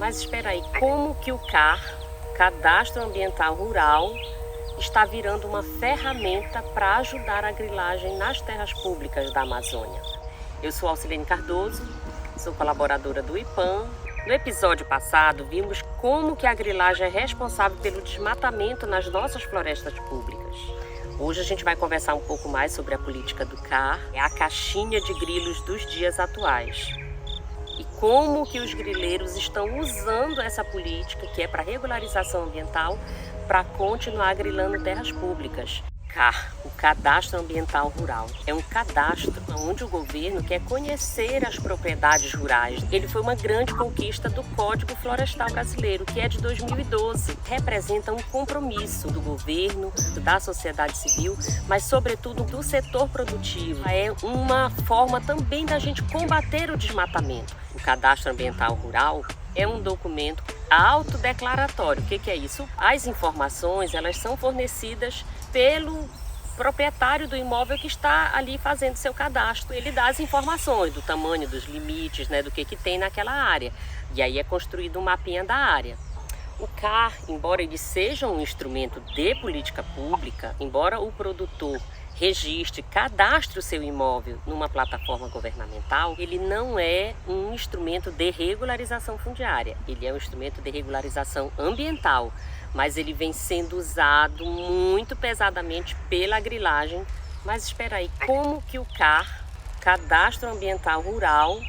Mas espera aí, como que o CAR, Cadastro Ambiental Rural, está virando uma ferramenta para ajudar a grilagem nas terras públicas da Amazônia? Eu sou Alcilene Cardoso, sou colaboradora do IPAM. No episódio passado, vimos como que a grilagem é responsável pelo desmatamento nas nossas florestas públicas. Hoje a gente vai conversar um pouco mais sobre a política do CAR, a caixinha de grilos dos dias atuais. E como que os grileiros estão usando essa política, que é para regularização ambiental, para continuar grilando terras públicas. CAR, o Cadastro Ambiental Rural, é um cadastro onde o governo quer conhecer as propriedades rurais. Ele foi uma grande conquista do Código Florestal Brasileiro, que é de 2012. Representa um compromisso do governo, da sociedade civil, mas sobretudo do setor produtivo. É uma forma também da gente combater o desmatamento. O Cadastro Ambiental Rural é um documento autodeclaratório. O que é isso? As informações, elas são fornecidas pelo proprietário do imóvel que está ali fazendo seu cadastro. Ele dá as informações do tamanho, dos limites, do que tem naquela área. E aí é construído um mapinha da área. O CAR, embora ele seja um instrumento de política pública, embora o produtor registre, cadastre o seu imóvel numa plataforma governamental, ele não é um instrumento de regularização fundiária, ele é um instrumento de regularização ambiental, mas ele vem sendo usado muito pesadamente pela grilagem. Mas espera aí, como que o CAR, Cadastro Ambiental Rural,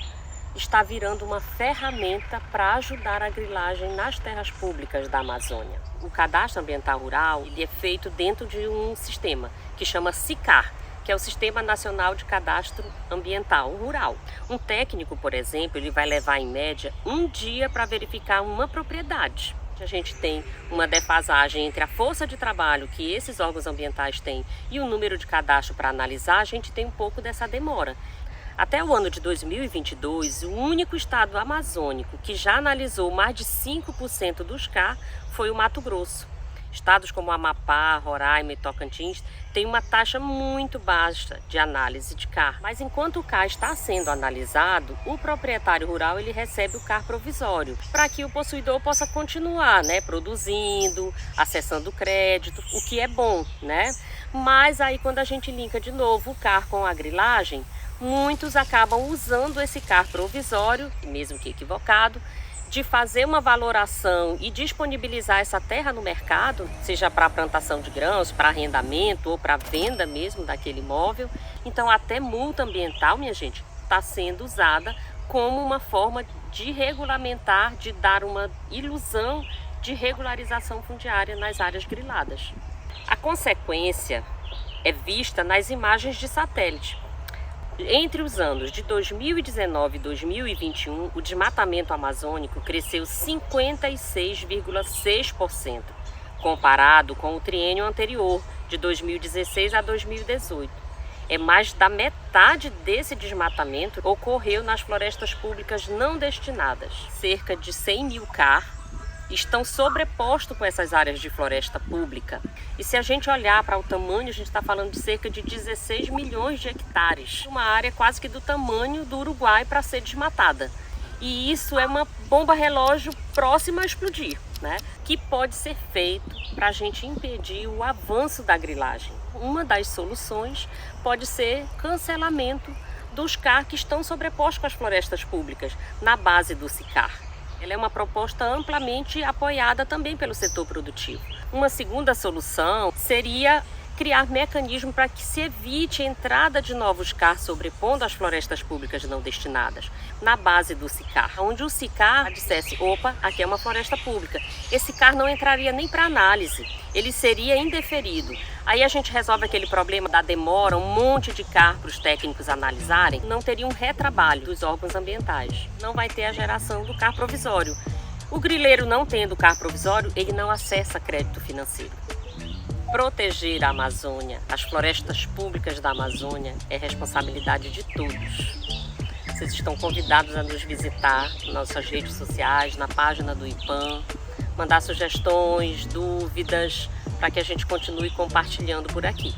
está virando uma ferramenta para ajudar a grilagem nas terras públicas da Amazônia? O Cadastro Ambiental Rural ele é feito dentro de um sistema que chama SICAR, que é o Sistema Nacional de Cadastro Ambiental Rural. Um técnico, por exemplo, ele vai levar em média um dia para verificar uma propriedade. A gente tem uma defasagem entre a força de trabalho que esses órgãos ambientais têm e o número de cadastro para analisar, a gente tem um pouco dessa demora. Até o ano de 2022, o único estado amazônico que já analisou mais de 5% dos CAR foi o Mato Grosso. Estados como Amapá, Roraima e Tocantins têm uma taxa muito baixa de análise de CAR. Mas enquanto o CAR está sendo analisado, o proprietário rural ele recebe o CAR provisório, para que o possuidor possa continuar produzindo, acessando crédito, o que é bom, Mas aí quando a gente linka de novo o CAR com a grilagem, muitos acabam usando esse CAR provisório, mesmo que equivocado, de fazer uma valoração e disponibilizar essa terra no mercado, seja para plantação de grãos, para arrendamento ou para venda mesmo daquele imóvel. Então até multa ambiental, minha gente, está sendo usada como uma forma de regulamentar, de dar uma ilusão de regularização fundiária nas áreas griladas. A consequência é vista nas imagens de satélite. Entre os anos de 2019 e 2021, o desmatamento amazônico cresceu 56,6%, comparado com o triênio anterior, de 2016 a 2018. Mais da metade desse desmatamento ocorreu nas florestas públicas não destinadas. Cerca de 100 mil CAR estão sobrepostos com essas áreas de floresta pública. E se a gente olhar para o tamanho, a gente está falando de cerca de 16 milhões de hectares. Uma área quase que do tamanho do Uruguai para ser desmatada. E isso é uma bomba relógio próxima a explodir, que pode ser feito para a gente impedir o avanço da grilagem. Uma das soluções pode ser cancelamento dos CAR que estão sobrepostos com as florestas públicas, na base do SICAR. Ela é uma proposta amplamente apoiada também pelo setor produtivo. Uma segunda solução seria criar mecanismos para que se evite a entrada de novos CAR sobrepondo as florestas públicas não destinadas, na base do SICAR, onde o SICAR dissesse, opa, aqui é uma floresta pública. Esse CAR não entraria nem para análise, ele seria indeferido. Aí a gente resolve aquele problema da demora, um monte de CAR para os técnicos analisarem, não teria um retrabalho dos órgãos ambientais, não vai ter a geração do CAR provisório. O grileiro não tendo CAR provisório, ele não acessa crédito financeiro. Proteger a Amazônia, as florestas públicas da Amazônia, é responsabilidade de todos. Vocês estão convidados a nos visitar nas nossas redes sociais, na página do IPAM, mandar sugestões, dúvidas, para que a gente continue compartilhando por aqui.